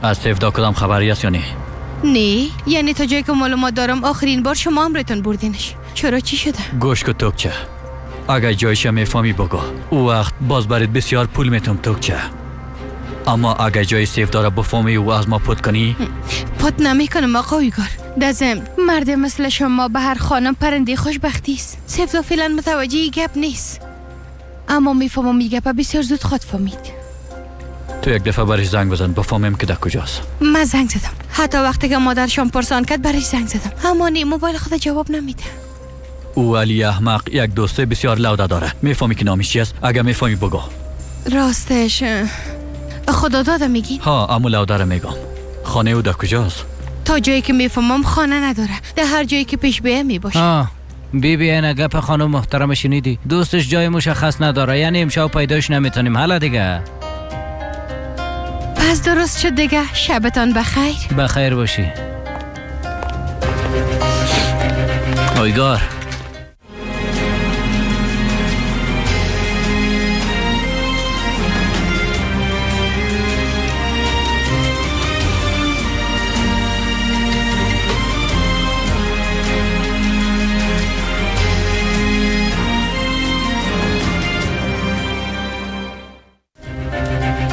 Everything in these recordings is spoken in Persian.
از سیفدا کدام خبری است یا نه؟ نه، یعنی تا جایی که معلومات دارم آخرین بار شما امرتون بردینش. چرا چی شده؟ گوش کو توکچه، اگر جایش میفهمی بگو، او وقت باز برات بسیار پول میتونم توکچه. اما اگر جای سیفدا را بفهمی و از ما پد کنی، پد نمیکنم آقا ایگار. دزم مرد مثل شما به هر خانم پرنده خوشبختی است. سیفدا فعلا متوجه این گپ نیست، اما میفهمم این گپ بسیار زود خود فهمید. تو یک دفعه برش زنگ بزن بفهمیم که در کجاست. من زنگ زدم، حتی وقتی که مادرشان پرسان کرد برش زنگ زدم، اما نی موبایل خود جواب نمیده. او علی احمق یک دوسته بسیار لوده داره. میفهمی که نامش چی است؟ اگر میفهمی بگو. راستش خدا داده میگین؟ ها، اما لوده را میگم. خانه او در کجاست؟ تا جایی که میفهمم خانه نداره، در هر جایی که پیش بیه میباشه. بیبی این گپ خانم محترم شنیدی؟ دوستش جای مشخص نداره، یعنی امشب پیداش نمیتونیم. حالا دیگه پس درست شد دیگه. شبتان بخیر. بخیر باشی. اویگار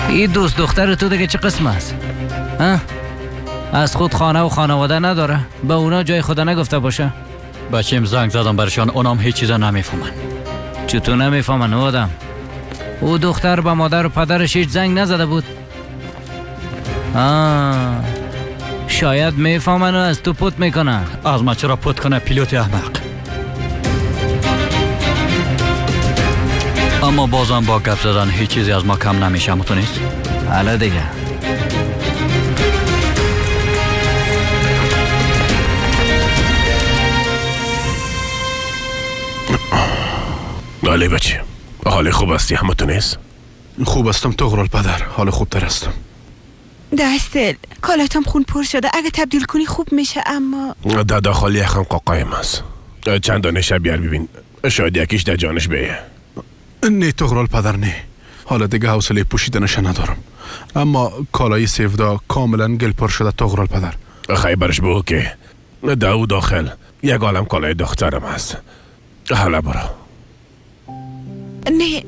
این دوست دختر تو دیگه چه قسم است؟ از خود خانه و خانواده نداره؟ به اونا جای خدا نگفته باشه؟ بچیم زنگ زدم برشان، اونام هیچ چیزا نمیفهمن. چطور نمیفهمن او آدم؟ او دختر به مادر و پدرش هیچ زنگ نزده بود؟ شاید میفهمن و از تو پت میکنن. از ما چرا پت کنه پیلوت احمق؟ اما بازم با گپ زدن هیچ چیزی از ما کم نمیشه. متونیست؟ حالا دیگه علی بچه، حال خوب هستی؟ همتونیست؟ خوب هستم تغرال پدر، حال خوب تر هستم. دستل کالاتم خون پر شده، اگه تبدیل کنی خوب میشه. اما در داخل یخم قاقایم هست. چند دانه شب بیار ببین، شاید یکیش در جانش بیه. نه تغرال پدر نه، حالا دیگه حوصله پوشیدنش ندارم. اما کالای سیفدا کاملا گل پر شده تغرال پدر. خیلی برش بگو که در داخل یک عالم کالای دخترم هست. حالا برو. نه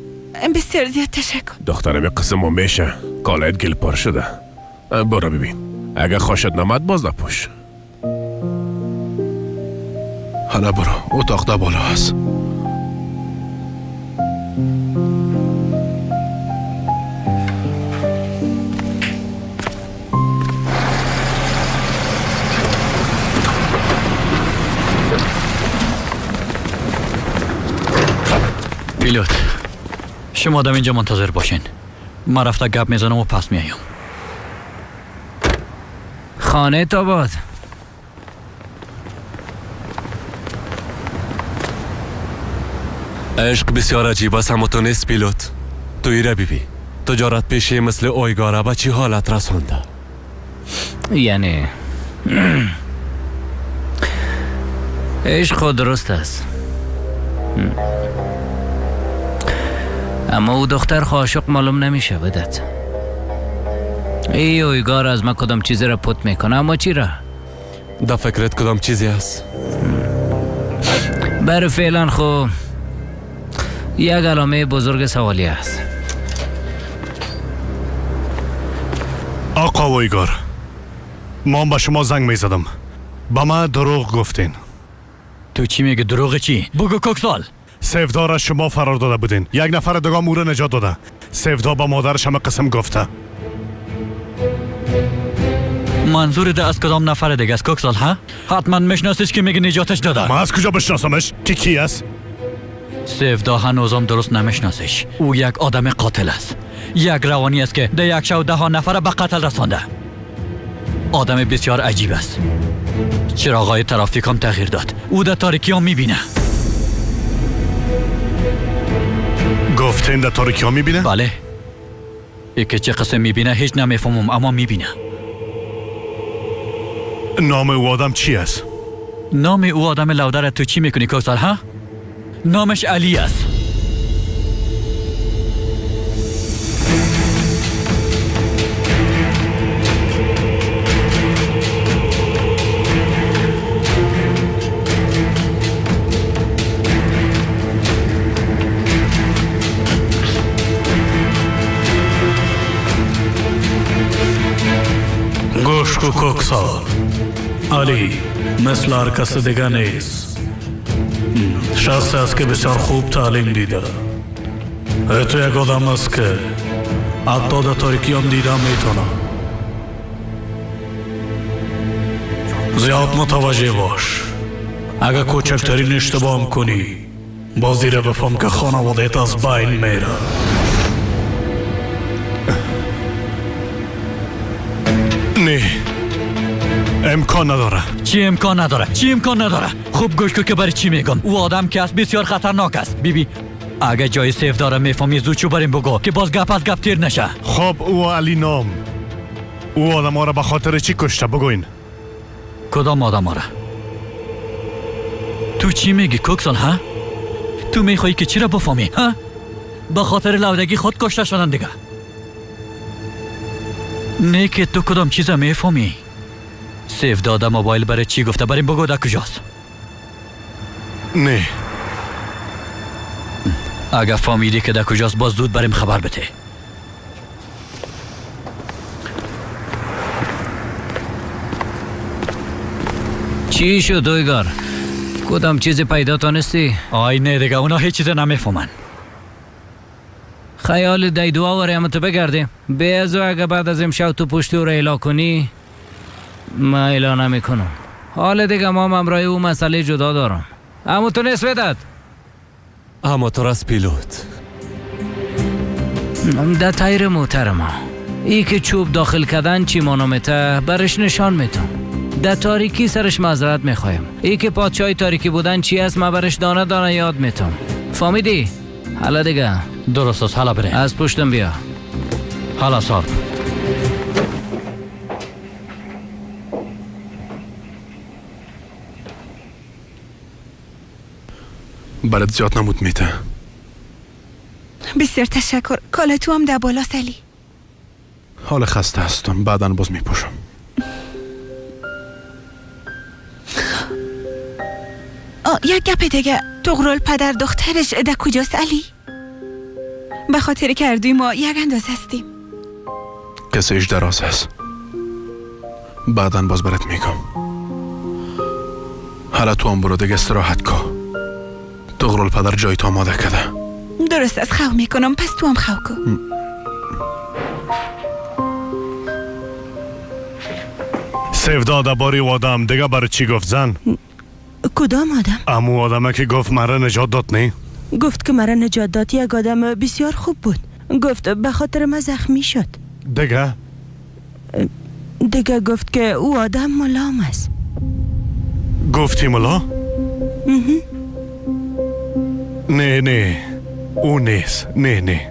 بسیار زیاد تشکر. دخترم قسم میشه کالایت گل پر شده. برو ببین، اگه خوشت نمد باز نپوش. حالا برو، اتاق دا بالا هست. پیلوت، شما دم اینجا منتظر باشین. ما رفته گپ میزنم و پس میایم. خانه تا باد. عشق بسیار عجیب است، اما تو نیست پیلوت. تو ایره بیبی تجارت پیشی مثل اویگاره به چی حالت رسونده؟ یعنی عشق خود درست است، اما او دختر عاشق معلوم نمیشه بدت. ای اویگار از ما کدام چیزی را پت میکنه، اما چی را؟ در فکرت کدام چیزی است؟ بر فعلا خو یک علامه بزرگ سوالی است. آقا اویگار، ما به شما زنگ میزدم، با ما دروغ گفتین. تو چی میگه؟ دروغ چی؟ بگو کوکسال. سیفدا را شما فرار داده بودین، یک نفر دیگه او را نجات داده. سیفدا با مادرش همه قسم گفته. منظور ده از کدام نفر دیگه است کوکسال؟ ها؟ حتما میشناسیش که میگه نجاتش داده. ما از کجا بشناسمش؟ کی است؟ سیفدا هنوزم درست نمیشناسیش. او یک آدم قاتل است، یک روانی است که ده یک شو 10 نفر به قتل رسانده. آدم بسیار عجیب است. چراغای ترافیک هم تغییر داد، او در تاریکی هم میبینه. گفتین در تاریکی ها میبینه؟ بله. ای که چه قسم میبینه هیچ نمیفهمم، اما میبینه. نام او آدم چی است؟ نام او آدم لودر تو چی میکنی کوسال ها؟ نامش علی است. کو کوکسال علی مثل هر کس دیگه نیست. شخصی است که بسیار خوب تعلیم دیده. تو یک آدم است که حتی در تاریکی هم دیده میتونه. زیاد متوجه باش. اگر کوچکترین اشتباه هم کنی باز دیره بفهم که خانوادهت از بین میره. نه امکان نداره. چی امکان نداره؟ چی امکان نداره؟ خوب گوش کن که برای چی میگم. او آدم که است بسیار خطرناک است. بیبی اگه جای سیف داره میفهمی زود چو بریم بگو که باز گپ از گپ تیر نشه. خب او علی نام او آدم ها را به خاطر چی کشته بگوین؟ کدام آدم ها را؟ تو چی میگی کوکسال ها؟ تو میخوایی که چی را بفهمی ها؟ به خاطر لودگی خود کشته شدن دیگه. نه که تو کدام چیز میفهمی. سیف داده موبایل برای چی گفته بریم بگو در کجاست. نه اگه فهمیدی که در کجاست باز زود بریم خبر بده. چی شد دویگار؟ کدام چیز پیدا تانستی؟ آی نه دیگه اونا هیچ چیز نمیفهمن. خیال دیدو آوریم تو بگردیم. بیازو اگه بعد از امشب تو پشتی او را اعلا کنی ما اعلا نمی کنم. حال دیگه ما امرای او مسئله جدا دارم. اما تو نیست بدد. اما تو راست پیلوت. در تایر محترم ای که چوب داخل کردن چی مانومته برش نشان میتون. در تاریکی سرش معذرت میخوایم. ای که پادشاهی تاریکی بودن چی است ما برش دانه دانه یاد میتون. فهمیدی؟ حالا دیگه درست است. حالا بریم. از پشتم بیا. حالا صاحب برات زیاد نمود میته. بسیار تشکر. کالا تو هم در بالاست علی. حال خسته هستم. بعداً باز میپوشم. یک گپ دیگه. طغرل پدر دخترش در کجاست علی؟ به خاطر که هر دوی ما یک اندازه هستیم. قصهش دراز است. بعداً باز برات میگم. حالا تو هم برو دیگه استراحت کن. طغرل پدر جای تو آماده کرده. درست است. خو میکنم. پس تو هم خو کن. سیف داده باری و آدم دیگه برای چی گفت زن؟ کدام آدم؟ امو آدمه که گفت مرا نجات داد نه؟ گفت که مرا نجات داد. یک آدم بسیار خوب بود. گفت به خاطر ما زخمی شد. دیگه گفت که او آدم ملام است. گفتی ملا؟ نه او نیست. نه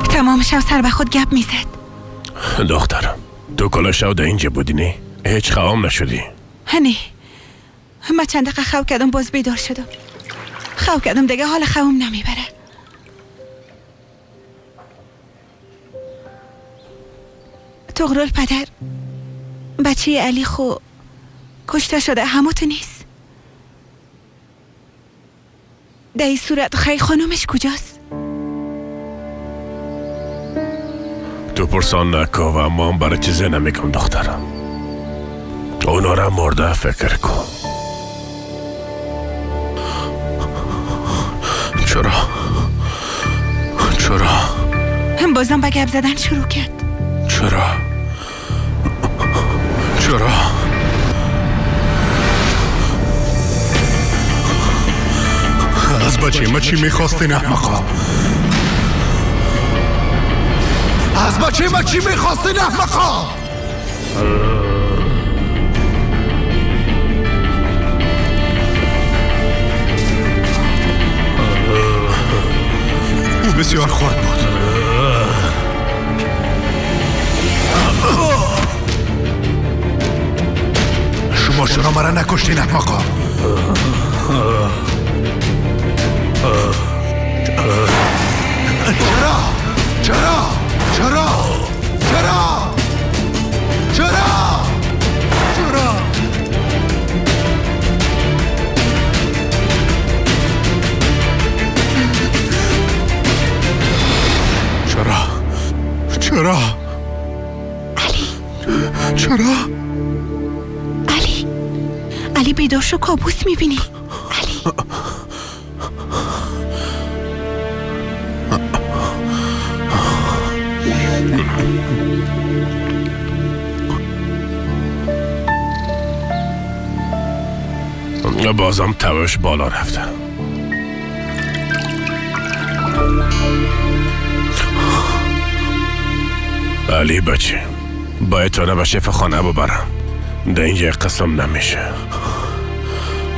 تمام شب سر به خود گپ میزد. دخترم تو کلا شب در اینجا بودی نه؟ هیچ خوام نشدی؟ نه من چند دقیقه خو کردم باز بیدار شدم. خو کردم دیگه حال خوام نمیبره. طغرل پدر بچه علی خو کشته شده. همه تو نیست. در این صورت خیلی خانومش کجاست؟ تو پرسان نکن و ما هم برای چیزی نمیگم دخترم. اونا را مرده فکر کن. چرا؟ هم بازم به گپ زدن شروع کرد. چرا؟ از بچه ما چی میخواستین احمقا؟ از بچه ما چی میخواستین؟ بسیار خرد بود. شما چرا مرا نکشتین احمقا؟ چرا؟ علی بیدار شو، کابوس میبینی. علی بازم توش بالا رفته. علی بچه، باید تو رو به شفاخانه ببرم. ده این یک قسم نمیشه.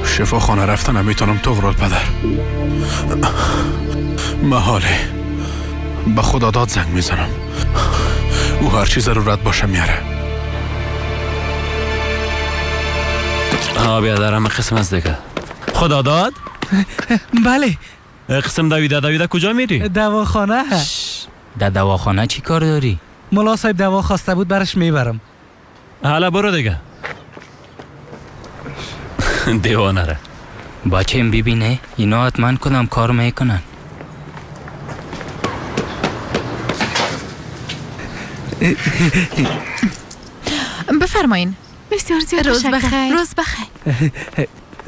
شفاخانه رفتن نمیتونم تغرل پدر. محاله. به خدا داد زنگ میزنم. او هر چی ضرورت باشه میاره. بیادرم قسم از دیگه. خدا داد؟ بله. قسم دویده کجا میری؟ دواخانه. در دواخانه چی کار داری؟ ملا صاحب دوا خواسته بود برش میبرم. حالا برو دیگه. دیوانه ره. بچه ببینه اینا حتما کدام کار میکنن. بفرمایین. بسیار زیاد روز تشکر. بخیر. روز بخیر.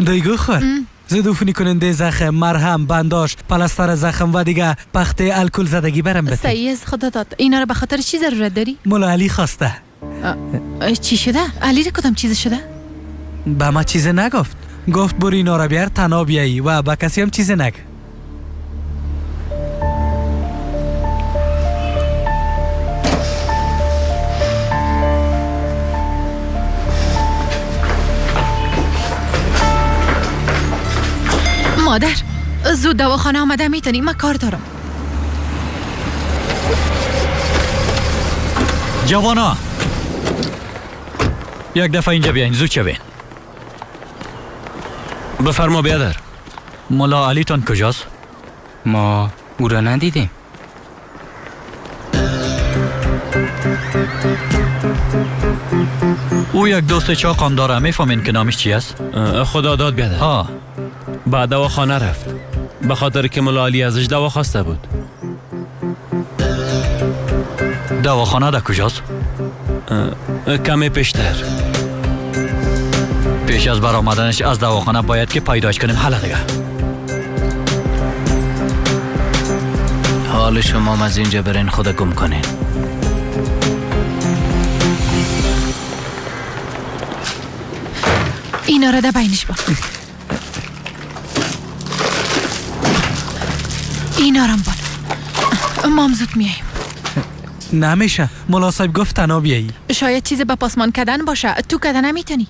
دایگو خور. ضد عفونی کننده زخم، مرهم، بنداش، پلاستر زخم و دیگه پخته الکل زدگی برم بده. صحیح از خدا داد. اینا رو به خاطر چی ضرورت داری؟ مولا علی خواسته. چی شده؟ علی رو کدام چیز شده؟ به ما چیز نگفت. گفت برو اینا رو بیار تنها بیایی و با کسی هم چیز نگ. مادر زود دواخانه آمده میتونی؟ من کار دارم. جوانا یک دفعه اینجا بیاین، زود شوین. بفرما بیادر. مولا علی تان کجاست؟ ما او را ندیدیم. او یک دوست چاقم داره، میفهمین که نامش چی است؟ خدا داد بیادر. ها، بعد دواخانه رفت به خاطر که مولا علی ازش دوا خواسته بود. دواخانه در کجاست؟ کمی پیشتر. پیش از برآمدنش از دواخانه باید که پیداش کنیم. حالا دیگه حال شما از اینجا برین خدا گم کنین. اینا رو ده بینش با. اینا رو بان. مام زود میاییم. نمیشه. مولا صاحب گفت تنها بیایی. شاید چیز به پاسمان کردن باشه. تو کردن نمیتونی.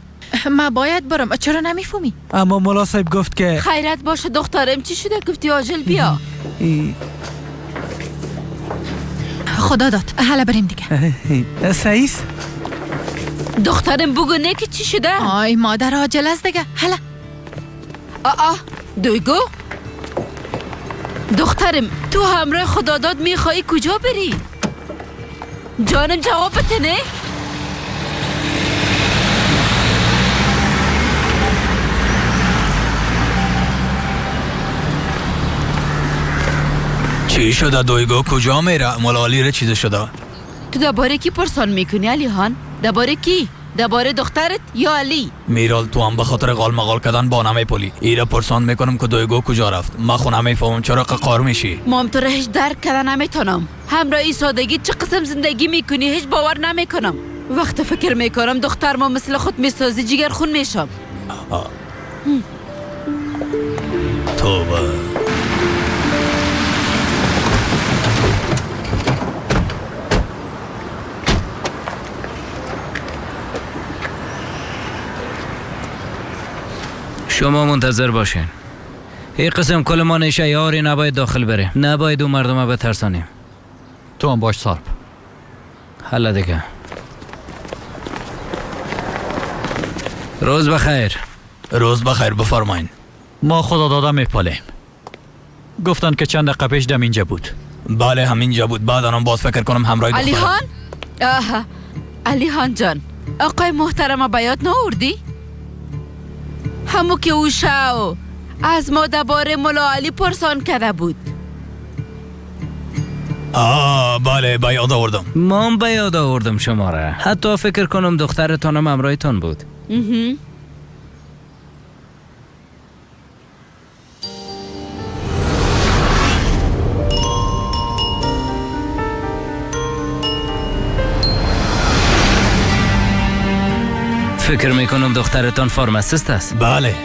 ما باید برم. چرا نمیفهمی؟ اما مولا صاحب گفت که خیرت باشه دخترم، چی شده؟ گفتی آجل بیا. خدا داد. حالا بریم دیگه. سعیس دخترم بگو نه که چی شده؟ آی مادر عاجل است دیگه. حالا دویگو دخترم، تو همراه خدا داد میخوایی کجا بری؟ جانم جواب بده. نه چی شده دویگو؟ کجا میره؟ مولا علی را چیز شده؟ تو درباره کی پرسان میکنی علی خان؟ درباره کی؟ درباره دخترت یا علی؟ میرال تو هم به خاطر غال مغال کردن با نمیپولی. ایره پرسان میکنم که دویگو کجا رفت. من خود نمیفهمم چرا قهار میشی. مام تو را هیچ درک کردن نمیتونم. همراه این سادگی چه قسم زندگی میکنی هیچ باور نمیکنم. وقت فکر میکنم دختر ما مثل خود میسازی جگر خون میشم. توبه. شما منتظر باشین. این قسم کل ما نشه یاری نباید داخل بره. نباید اون مردم به ترسانیم. تو هم باش سارپ. حالا دیگه. روز بخیر. روز بخیر، بفرمایین. ما خدا داده میپالیم. گفتن که چند دقیقه پیش دم اینجا بود. بله همینجا بود. بعد آنم باز فکر کنم همراه دخترم. علیحان؟ آها علیحان جان، آقای محترم بیاد نوردی؟ همو که او شاو از ما درباره ملا علی پرسان کرده بود. بله به یاد آوردم. من به یاد آوردم شما را. حتی فکر کنم دخترتانم همراهتان بود. فکر میکنم دخترتان فارماسیست است. بله.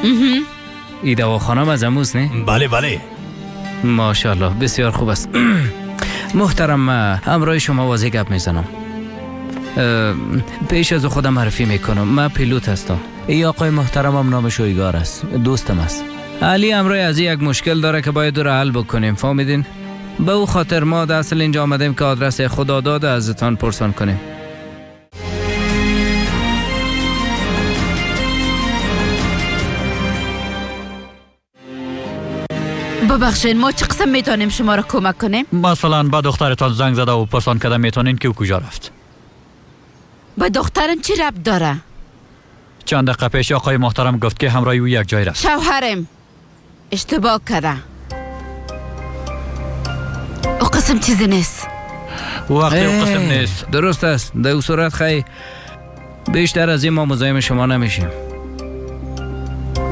ای دواخانه از اموز نه؟ بله بله. ماشاءالله بسیار خوب است. محترم، من همراه شما واضح گپ میزنم. پیش از خودم معرفی میکنم. من پیلوت هستم. ای آقای محترمم نامش اویگار است. دوستم است. علی همراه از یک مشکل داره که باید رو حل بکنیم. فهمیدین؟ به او خاطر ما در اصل اینجا آمدیم که آدرس خدا داده ازتان پرسان کنیم. ببخشین، ما چه قسم میتونیم شما را کمک کنیم؟ مثلا با دخترتان زنگ زده و پرسان کرده میتونین که او کجا رفت. با دخترم چی ربط داره؟ چند دقیقه پیش آقای محترم گفت که همراه او یک جای رفت. شوهرم اشتباه کرده. او قسم چیزی نیست. وقتی او قسم نیست. درست است. در او صورت خیلی بیشتر از این ما مزاحم شما نمیشیم.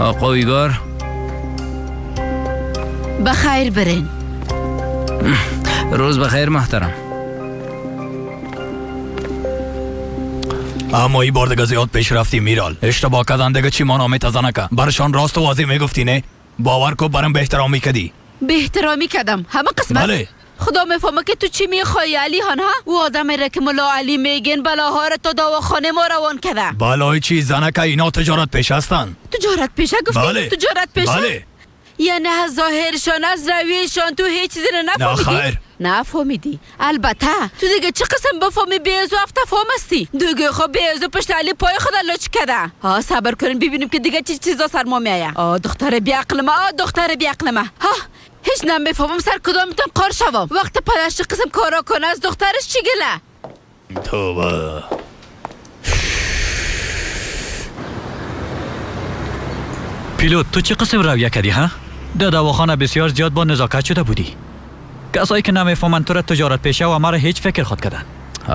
آقا ایگار بخیر برین. روز بخیر محترم. اما این بار دیگه زیاد پیش رفتی میرال. اشتباه کردن دیگه چی ما نمیتازه نکه. برشان راست و واضح میگفتی نه؟ باور کو برام به احترامی کردی. به احترامی کردم همه قسمت. بله. خدا میفهمه که تو چی میخوای علی ها. او آدم را که ملا علی میگن بلاها را تا دواخانه ما روان کرده. بلای چی زنکه اینا تجارت پیش هستن. تجارت پیشه گفتی؟ بله. تجارت پیشه؟ بله. یعنی از ظاهرشان از رویشان تو هیچ چیزی رو نفهمیدی؟ نفهمیدی. البته تو دیگه چه قسم بفهمی بیازو افتفام هستی؟ دیگه خب بیازو پشت علی پای خدا لچ کرده. صبر کنین ببینیم که دیگه چی چیزا سر ما میایه. دختر بیعقلمه. دختر بیعقلمه. هیچ نمیفهمم سر کدامتون قار شوم. وقت پدرش قسم کارا کنه از دخترش چی گله؟ توبه. پیلوت تو چه قسم رویه کردی ها؟ در دواخانه بسیار زیاد با نزاکت شده بودی. کسایی که نمیفهمن تو را تجارت پیشه و مرا هیچ فکر خود کردن.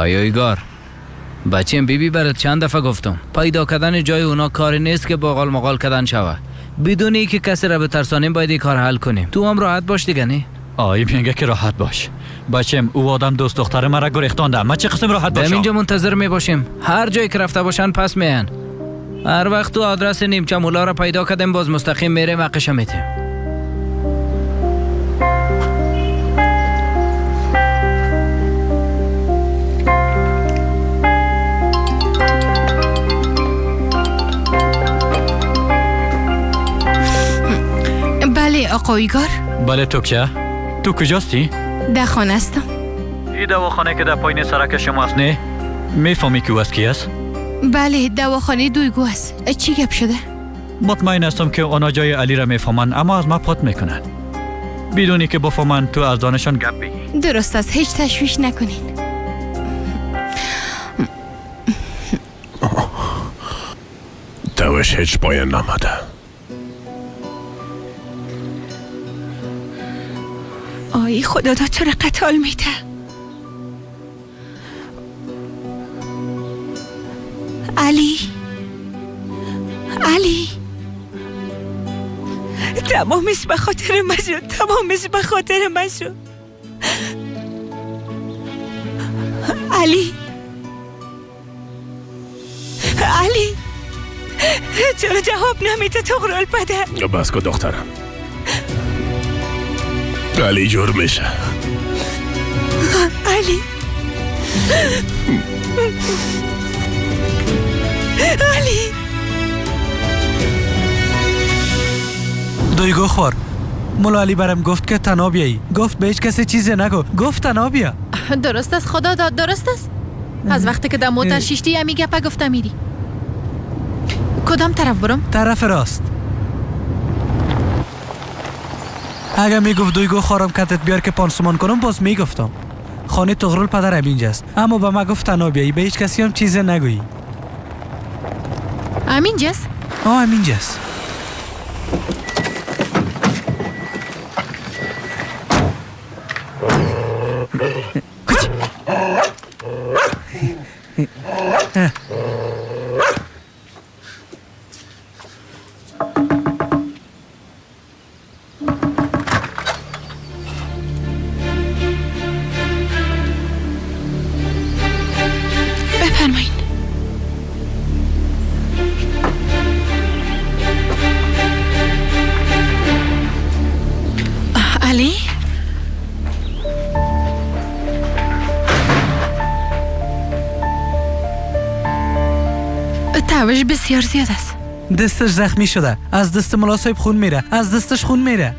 ایگار بچیم بیبی برات چند دفعه گفتم پیدا کردن جای اونا کاری نیست که باقال مقال کردن شوه. بدون اینکه کسی را بترسانیم باید این کار حل کنیم. تو هم راحت باش دیگه نه؟ میگه که راحت باش. بچم او آدم دوست دختر مرا گریختانده. ما چه قسم راحت باشم؟ اینجا منتظر می باشیم. هر جایی که رفته باشن پس میان. هر وقت تو آدرس نیمچه مولا را پیدا کردیم باز مستقیم میریم حقش میتیم. بله آقا ایگار. بله تو که؟ تو کجاستی؟ در خانه هستم. این دواخانه که در پایین سرک شماست نه؟ میفهمی که از کی است؟ بله دواخانه دویگو است. چی گپ شده؟ مطمئن هستم که اونا جای علی را میفهمن اما از ما پات میکنن بدونی که بفهمن تو از دانشان گپ بگی. درست است، هیچ تشویش نکنین. دوش هیچ پایان نماده. آی خدا دا چرا قتال میده؟ علی تمامش به خاطر من شد. تمامش به خاطر من شد. علی چرا جواب نمیده تغرل پدر؟ بس که دخترم علی جور میشه. علی دویگو خوار مولا علی برم گفت که تنها بیایی. گفت به هیچ کسی چیزی نگو. گفت تنها بیا. درست است خدا داد، درست است. از وقتی که در موتر شیشتی همی گپا گفته میری. کدام طرف برم؟ طرف راست. اگه میگفت دویگو خارم کتت بیار که پانسمان کنم باز میگفتم. خانه تغرل پدر همینجاست. اما به ما گفت تنها بیایی، به هیچ کسی هم چیزی نگویی. همینجاست؟ همینجاست. بفرمایید. علی؟ تعویج بسیار زیاد است. دستش زخمی شده. از دست ملا صاحب خون میره. از دستش خون میره.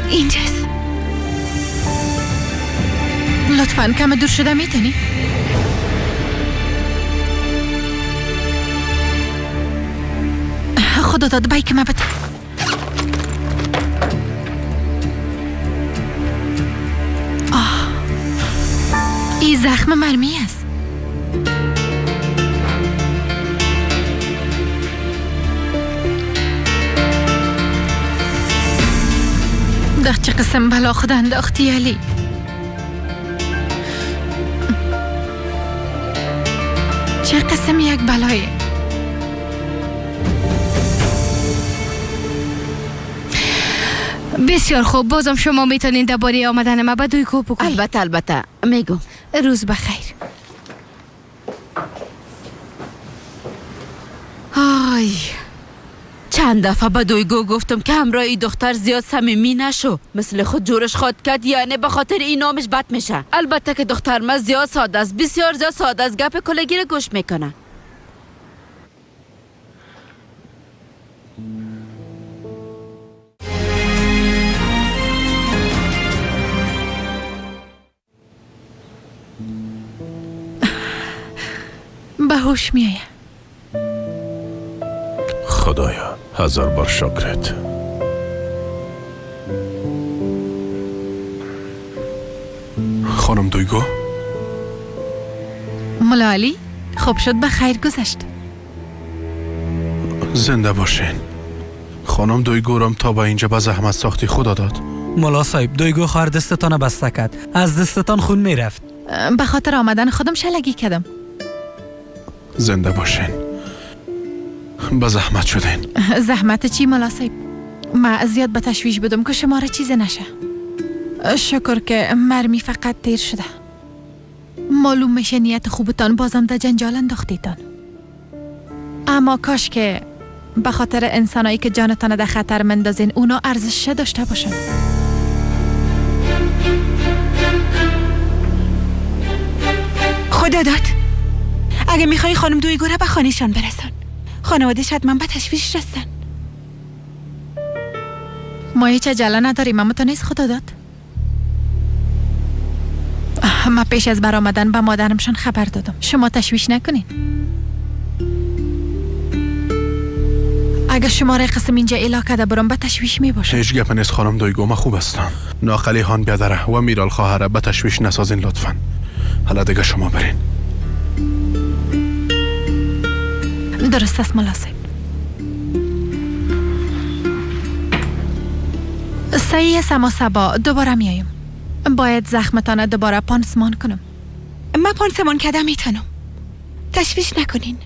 اینجاست. لطفاً کم دور شده میتونی؟ خدا داد بایی که من بده. این زخم مرمی است. ده چه قسم بلا خود انداختی علی. چه قسم یک بلایه. بسیار خوب، بازم شما میتونین درباره آمدن ما به دویگو بگویید. البته میگم. روز بخیر. آی چند دفعه به دویگو گفتم که همراه ای دختر زیاد صمیمی نشو، مثل خود جورش خواد کرد، یعنی به خاطر این نامش بد میشه. البته که دختر ما زیاد ساده است، بسیار زیاد ساده است، گپ کلگی رو گوش میکنه. به هوش میایه. خدایا 1000 بار شکرت. خانم دویگو؟ مولا علی خوب شد به خیر گذشت. زنده باشین. خانم دویگو رم تا با اینجا به زحمت ساختی خدا داد. مولا صاحب دویگو خواهر دستتان بسته کرد. از دستتان خون میرفت. به خاطر آمدن خودم شلگی کردم. زنده باشین. به زحمت شدین. زحمت چی مولا صاحب؟ ما زیاد به تشویش بدم که شما را چیزی نشه. شکر که مرمی فقط تیر شده. معلوم میشه نیت خوبتان بازم در جنجال انداختیتان. اما کاش که به خاطر انسانایی که جانتان در خطر مندازین اونا ارزش داشته باشن. خدا داد. اگه میخوای خانم دویگو را به خانه‌شان برسان. خانواده‌ش حتما به تشویش هستن. ما هیچ عجله نداریم، اما تو نیست خدا داد. ما پیش از برآمدن به مادرمشان خبر دادم. شما تشویش نکنین. اگه شما را قسم اینجا علاقه ده برم به تشویش می باشه. هیچ گپ نیست خانم دویگو، ما خوب هستم. ناقلی هان بیادره و میرال خواهره به تشویش نسازین لطفا. حالا دیگه شما برین. درست است مولا صاحب. صحیح است اما صبا دوباره میایم. باید زخمتان دوباره پانسمان کنم. من پانسمان کردم میتونم. تشویش نکنین.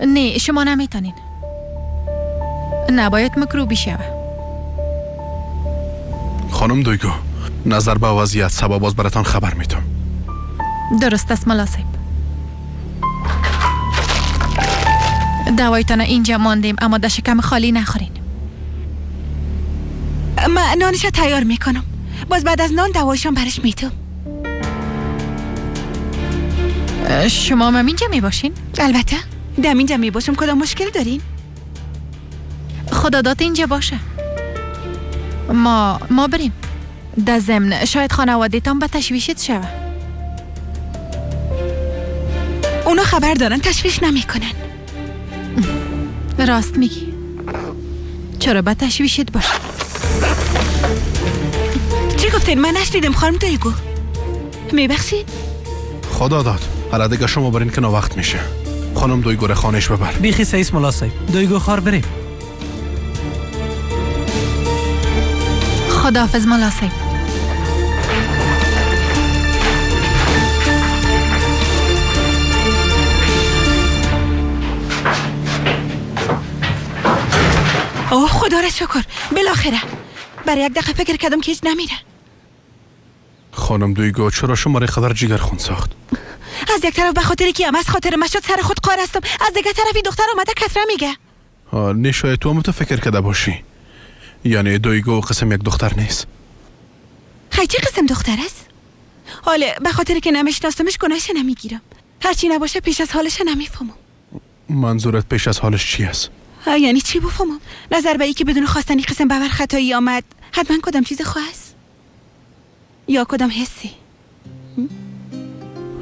نه شما نمیتونین. نباید مکروبی شوه. خانم دویگو نظر به وضعیت صبا باز براتان خبر میتم. درست است مولا صاحب. دوایتان اینجا ماندیم اما در شکم خالی نخورین. من نانش تیار میکنم. باز بعد از نان دوایشان برش میتم. شما هم اینجا میباشین؟ البته. دم اینجا می باشم کدام مشکل دارین؟ خدا داد اینجا باشه. ما بریم. در ضمن شاید خانواده‌تان به تشویشت شوه. اونا خبر دارن تشویش نمیکنن. راست میگی. چرا به تشویشت باشه؟ چی گفتین؟ من نشنیدم خانم دویگو. میبخشید؟ خدا داد. حالا دیگه شما برین که وقت میشه. خانم دویگو رو خانش ببر. بیخی سیس ملاسای دویگو خار بریم. خداحافظ ملاسای. اوه خدا را شکر. بالاخره برای یک دقیقه فکر کردم که هیچ نمیره. خانم دویگو چرا شما را خبر جگر خون ساخت؟ از یک طرف به خاطری که از خاطر مشاد سر خود قار هستم، از دیگه طرفی دختر آمده کتره میگه. نشاید تو هم تو فکر کرده باشی. یعنی دویگو قسم یک دختر نیست. خیلی چی قسم دختر است؟ حالا به خاطری که نمیشناسمش گناهش نمیگیرم. هرچی نباشه پیش از حالش نمیفهمم. منظورت پیش از حالش چی است؟ یعنی چی بفهمم؟ نظر به ای که بدون خواستنی قسم باور خطایی آمد، حتما کدام چیز خواست یا کدام حسی.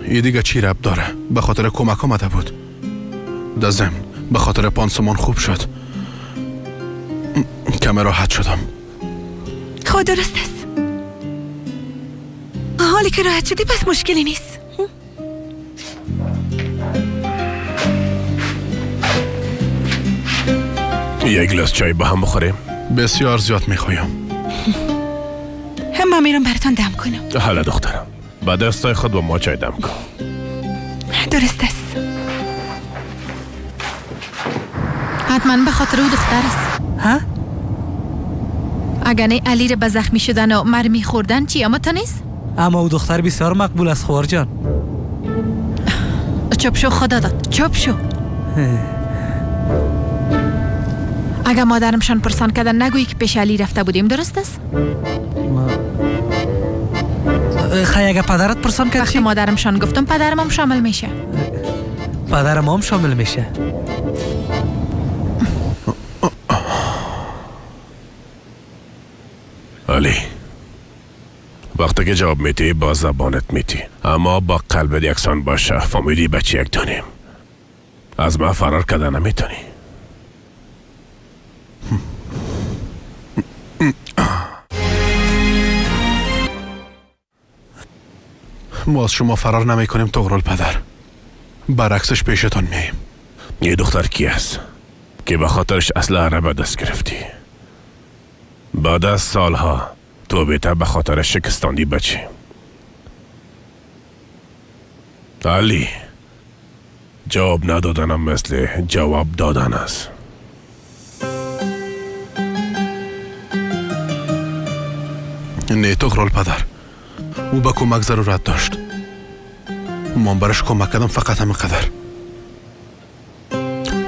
ای دیگه چی رب داره؟ به خاطر کمک آمده بود. در ضمن به خاطر پانسمان خوب شد. کم راحت شدم. خود درست است. حالی که راحت شدی پس مشکلی نیست. یک گلاس چای با هم بخوریم؟ بسیار زیاد میخوایم. من میرم براتان دم کنم. حالا دخترم با دستای خود با ما چای دم کن. درست است. حتما به خاطر او دختر است. ها؟ اگر نه علی را به زخمی شدن و مرمی خوردن چی اما تا نیست؟ اما او دختر بسیار مقبول است خوار جان. چوب شو خدا داد. چوب شو. اگر مادرمشان پرسان کردن نگویی که پیش علی رفته بودیم، درست است؟ خیلی اگر پدرت پرسان کرد وقتی مادرمشان گفتم پدرم هم شامل میشه. پدرم هم شامل میشه. علی وقتی که جواب میتی با زبانت میتی، اما با قلبت یکسان باشه. فهمیدی بچه یک دانیم از ما فرار کردن نمیتونی. ما از شما فرار نمی کنیم طغرل پدر. برعکسش پیشتان میاییم. یه دختر کی است که به خاطرش اسلحه را به دست گرفتی؟ بعد از سالها تو بیتر به خاطر شکستاندی بچه. علی جواب ندادنم مثل جواب دادن است. نه طغرل پدر، او به کمک ضرورت داشت. من برش کمک کردم فقط همین قدر.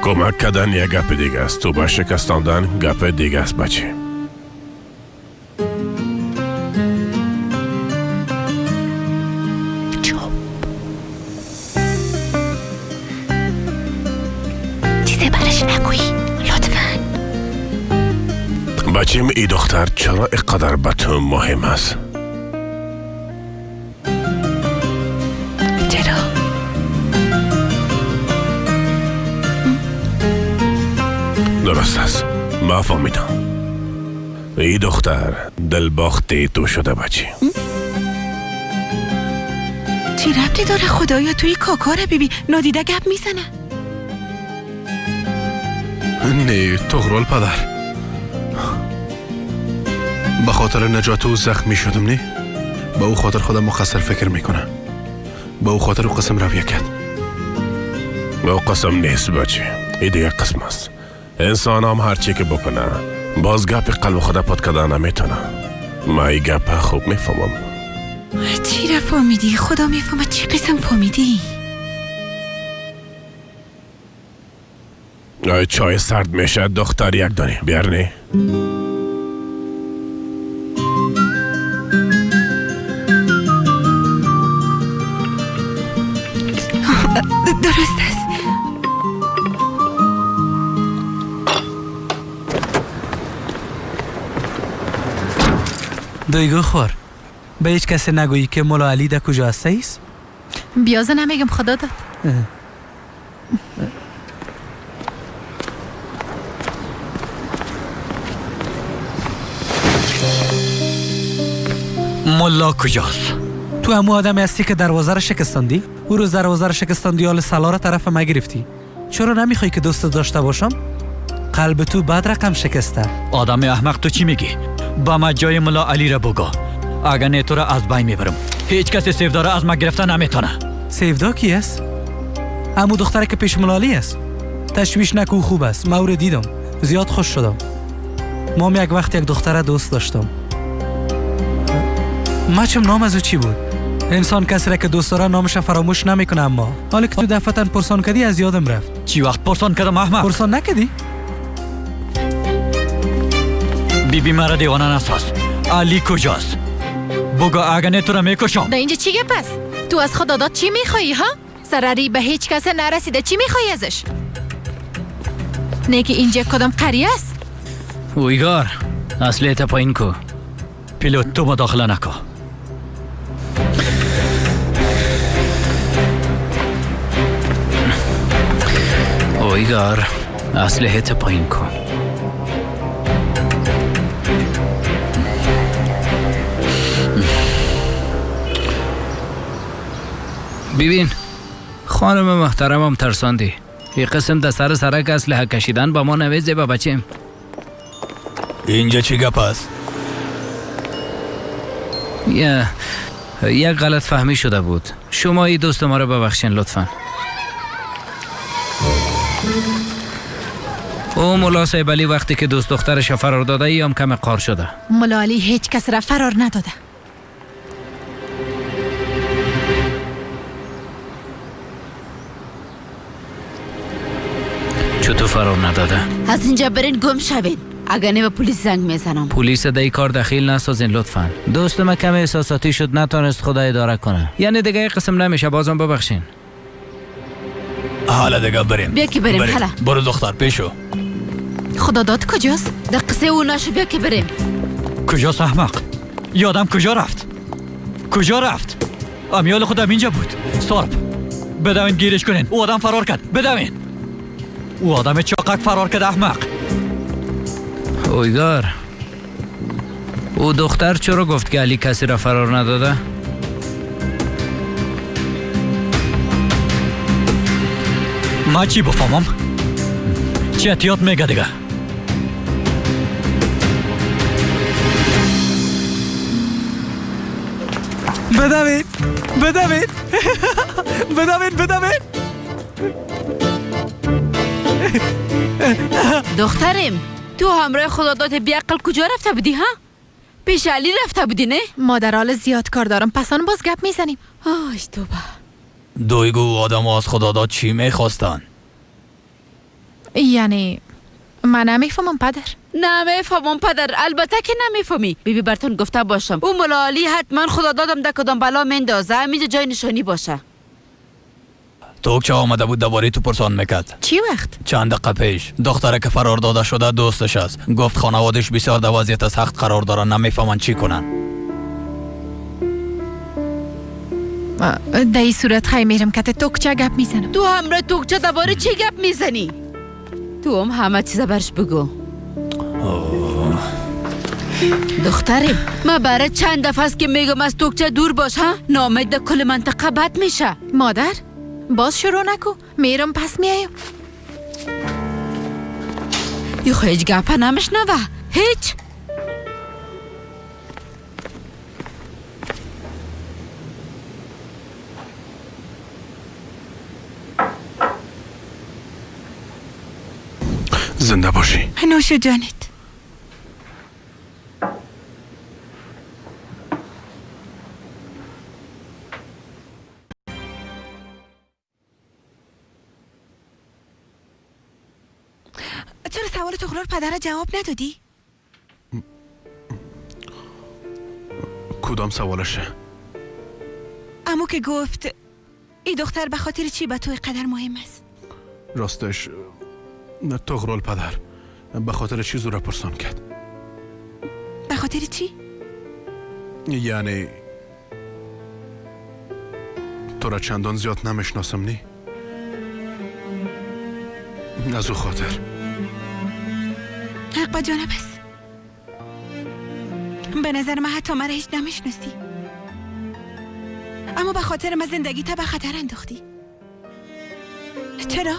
کمک کردن یک گپ دیگه است، تو به شکستاندن گپ دیگه است بچه. چیزی برش نگویی لطفاً. بچیم ای دختر چرا اینقدر به تو مهم است؟ چرا؟ درست است، ما فهمیدم. ای دختر دلباخته تو شده بچه. چی ربطی داره خدایا؟ توی کاکاره بیبی نادیده گپ میزنه. نه طغرل پدر، به خاطر نجات او زخمی شدم. نه به او خاطر خودم مقصر فکر میکنه. به او خاطر او قسم رویه کرد. به او قسم نیست بچه، این دیگه قسم است. انسان هم هرچی که بکنه باز گپ قلب خدا پاد کردن نمیتونه. ما این گپ خوب میفهمم. چی را فهمیدی؟ خدا میفهمه چی قسم فهمیدی؟ چای سرد میشه دختر یک دانی بیار نه. درست است. دویگو خور. به هیچ کسی نگویی که مولا علی در کجا هستیست؟ بیازه نمیگم خدا داد. ملا کجاست؟ تو همون آدمی هستی که دروازه را شکستاندی؟ او روز دروازه را شکستاندی حال سالار طرف ما گرفتی. چرا نمیخوای که دوست داشته باشم؟ قلب تو بد رقم شکسته. آدم احمق تو چی میگی؟ با ما جای ملا علی را بگو. اگر نه تو را از بین میبرم. هیچ کسی سیفدا را از ما گرفته نمیتونه. سیفدا کی است؟ همون دختره که پیش ملا علی است. تشویش نکو، خوب است. ما او را دیدم. زیاد خوش شدم. ما یک وقت یک دختره دوست داشتم. ماچم نام از او چی بود؟ انسان کسی را که دوست داره نامش فراموش نمیکنه، اما حالا که تو دفعتن پرسان کردی از یادم رفت. چی وقت پرسان کردم احمق؟ پرسان نکردی؟ بیبی مرا دیوانه نساز. علی کجاست؟ بگو اگر نه تو را میکشم. در اینجا چی گپ است؟ تو از خدا داد چی میخوایی ها؟ ضرری به هیچ کس نرسیده، چی میخوایی ازش؟ نه که اینجا کدام قریه است؟ اویگار اصلیت پایین کو. پیلوت تو مداخله نکو. اویگار اصلیت پایین کو. ببین خانم محترمم ترساندی. یه قسم در سر سرک اسلحه کشیدن با ما نویزه با بچیم. اینجا چی گپ است؟ یک غلط فهمی شده بود. شما ای دوست ما رو ببخشین لطفا. او ملا صاحب علی وقتی که دوست دخترش فرار داده ای هم کم قار شده. ملا علی هیچ کس را فرار نداده. چطور فرار نداده؟ از اینجا برین گم شوین. اگر نه به پلیس زنگ میزنم. پلیس در این کار دخیل نسازین لطفا. دوست من کم احساساتی شد، نتونست خدا اداره کنه. یعنی دیگه قسم نمیشه، بازم ببخشین. حالا دیگه بریم. بیا که بریم. حالا برو دختر پیشو. خدا داد کجاست؟ در قصه او نشو، بیا که بریم. کجاست احمق؟ یادم کجا رفت؟ کجا رفت؟ امیال خودم اینجا بود. سارپ بدوین گیرش کنین. او آدم فرار کرد. بدوین. او آدم چاقک فرار کرد احمق. اویگار او دختر چرا گفت که علی کسی را فرار نداده؟ ما چی بفهمم؟ چی احتیاط میگه دیگه؟ بدوید بدوید بدوید بدوید. دخترم تو همراه خدا داد بیعقل کجا رفته بودی ها؟ پیش علی رفته بودی نه؟ ما در حال زیاد کار دارم، پسان باز گپ میزنیم. آی توبه. دویگو آدم از خدا داد چی میخواستن؟ یعنی من نمیفهمم پدر. نمیفهمم پدر، البته که نمیفهمی. بیبی برتون گفته باشم او ملا علی حتما خدا دادم در کدام بلا مندازه، همینجا جای نشانی باشه. توکچه آمده بود دوباره تو پرسان میکرد. چی وقت؟ چند دقیقه پیش. دختره که فرار داده شده دوستش است. گفت خانوادش بسیار در وضعیت سخت قرار دارن، نمیفهمن چی کنن. در این صورت خیلی میرم که توکچه گپ میزنم. تو همراه توکچه دوباره چی گپ میزنی؟ تو هم همه چیز برش بگو. دخترم من برای چند دفعه است که میگم از توکچه دور باش ها؟ نامید در کل منطقه بد میشه. مادر باز شروع نکو، میرم پس میایم. یو هیچ گپه نمیشنوه، هیچ. زنده باشی. نوش جانت. چرا سوال تغرار پدر جواب ندادی؟ کدام سوالشه؟ امو که گفت ای دختر به خاطر چی به توی قدر مهم است؟ راستش تغرال پدر به خاطر چی زوره پرسان کرد؟ به خاطر چی؟ یعنی تو را چندان زیاد نمیشناسم نی؟ از او خاطر حق با جانب است. به نظر من حتی مرا هیچ نمیشناسی، اما به خاطر من زندگی تا به خطر انداختی. چرا؟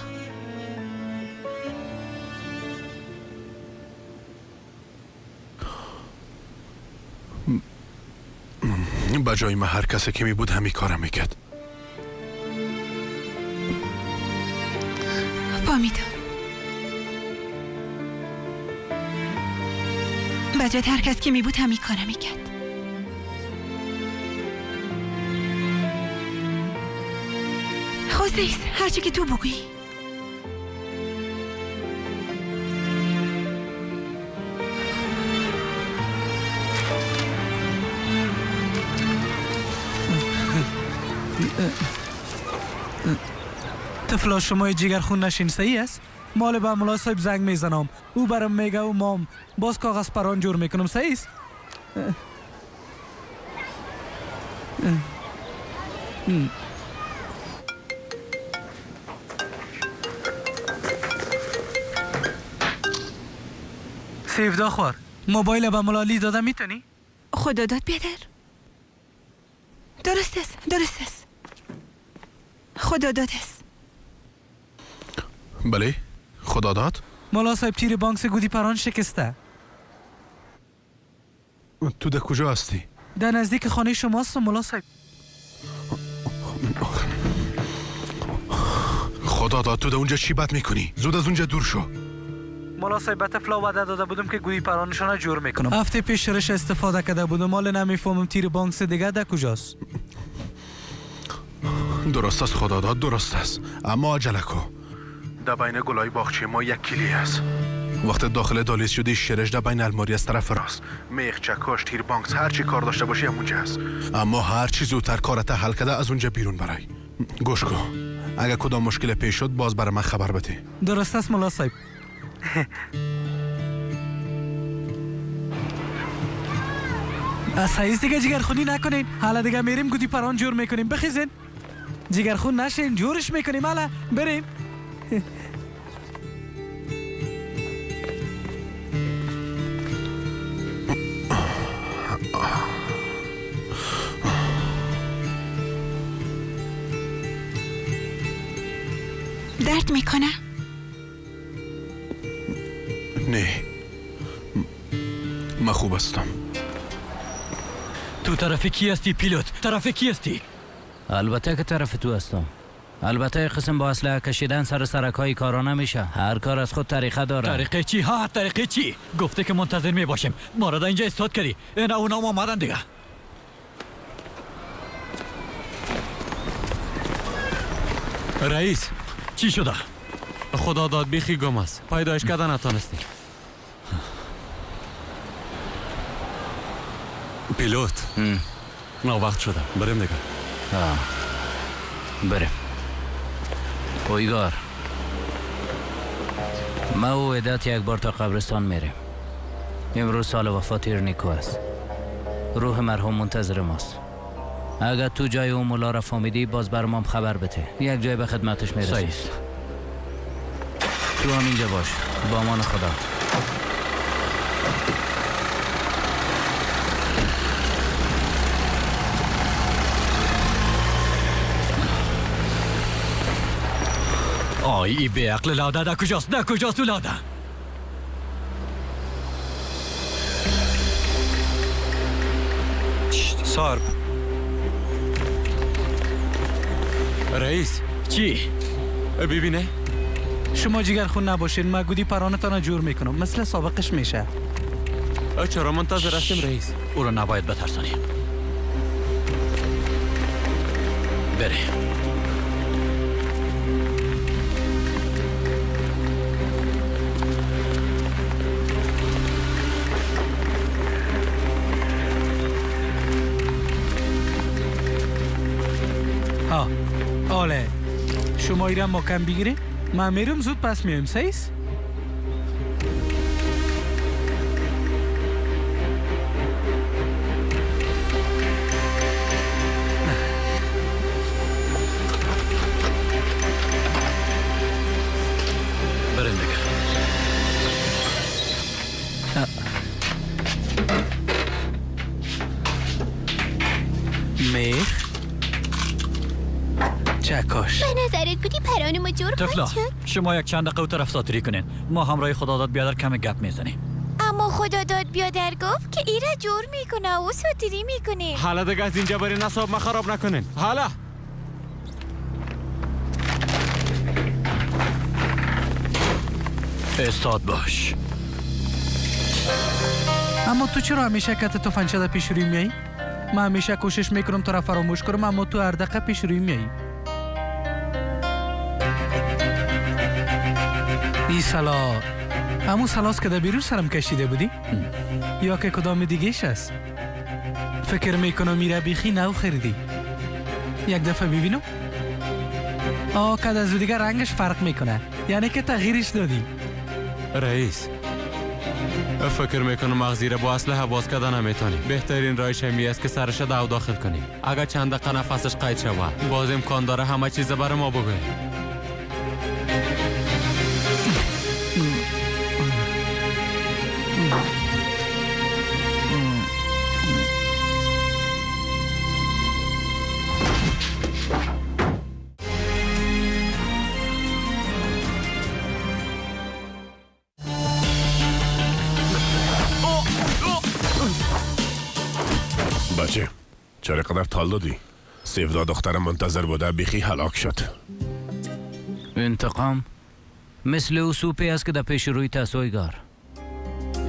با جای من هر کسی که می بود همی کارم میکرد. فهمیدم. با جای هر کس که می بود همی کارم میکرد. خوزیست هرچی که تو بگویی. طفلا شما جگرخون نشین، صحیح است؟ مال به ملا صاحب زنگ میزنم، او برام میگه و مام باز کاغذ پران جور میکنم، صحیح است؟ سیفدا خور موبایل به ملالی داده میتونی؟ خدا داد بیادر. درست است، درست است. خدا داد است. بله خدا داد. ملا صاحب تیر بانک سے گودی پران شکسته. تو در کجا هستی؟ در نزدیک خانه شماست ملا صاحب. خدا داد تو در اونجا چی بد میکنی؟ زود از اونجا دور شو. ملا صاحب به طفلا وعده داده بودم که گودی پرانشان جور میکنم. هفته پیش شرش استفاده کرده بودم، مال نمیفهمم تیر بانک سے دیگه در کجاست. درست است خدا داد، درست است، اما عجله کن. در بین گلای باغچه ما یک کلی است. وقت داخل دالیز شدی شرش در بین الماری از طرف راست، میخ، چکاش، تیر بانکس، هر چی کار داشته باشی همونجا است. اما هر چی زودتر کارت حل کرده از اونجا بیرون برای. گوش کن، اگر کدام مشکل پیش شد باز برای من خبر بده. درست است ملا صاحب. سعیز دیگه جگرخونی نکنین، حالا دیگه میریم گودی پران جور میکنیم. بخیزین جگرخون نشین، جورش میکنیم. حالا بریم. درد میکنه؟ نه من خوب هستم. تو طرف کی هستی پیلوت؟ طرف کی هستی؟ البته که طرف تو هستم. البته قسم با اسلحه کشیدن سر سرکای کارا نمیشه. هر کار از خود طریقه داره. طریقه چی؟ ها طریقه چی؟ گفته که منتظر می باشیم. ما را اینجا استاد کردی. اینا اونا آمدن دیگه. رئیس چی شده؟ خدا داد بیخی گم است. پیدایش کردن نتانستی. پیلوت نه وقت شده، بریم دیگه. بریم. اویگار ما و عدت یک بار تا قبرستان میریم. امروز سال وفات نیکو است. روح مرحوم منتظر ماست. اگر تو جای اون مولا را فهمیدی باز برام خبر بده. یک جای به خدمتش میرسی. صحیح. تو هم اینجا باش. با امان خدا. آی به عقل لاده در کجاست؟ در کجاست تو لاده؟ سارب رئیس چی؟ ببینه شما جگرخون نباشین، من گودی پرانتان جور میکنم مثل سابقش میشه. چرا منتظر هستیم رئیس؟ او رو نباید بترسانی. بره. آله شما ایرم مکم بگیریم. من میرم زود پس میایم. سیس برین دیگه. میخ چکاش به نظرت بودی پران ما جور طفلا خواهد شد؟ شما یک چند دقیقه او طرف ساتری کنین. ما همراه خدا داد بیادر کمی گپ میزنیم. اما خدا داد بیادر گفت که ایره جور میکنه و ساتری میکنه. حالا دیگه از اینجا برین اصاب ما خراب نکنین. حالا استاد باش. اما تو چرا همیشه کت تفنگچه در پیش روی میایی؟ من همیشه کوشش میکنم تو را فراموش کنم، اما تو هر دقیقه پیش روی میایی. ای سلا همون سلاست که در بیرون سرم کشیده بودی؟ یا که کدام دیگهش است؟ فکر میکنم میره بیخی نو خریدی. یک دفعه ببینم. که از دیگه رنگش فرق میکنه، یعنی که تغییرش دادی. رئیس فکر میکنم مغزی را با اسلحه باز کردن نمیتونی. بهترین راهش همی است که سرش دو داخل کنیم. اگر چند دقیقه نفسش قید شود باز امکان داره همه چیز برای ما بگه. بچه چرا قدر تال دادی؟ سیفدا دخترم منتظر بوده بیخی هلاک شد. انتقام مثل او سوپی است که در پیش روی تسویگار.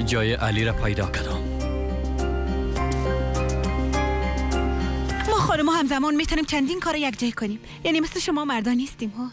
جای علی را پیدا کردم. ما خانم همزمان میتونیم چندین کار یک جای کنیم، یعنی مثل شما مردان نیستیم ها.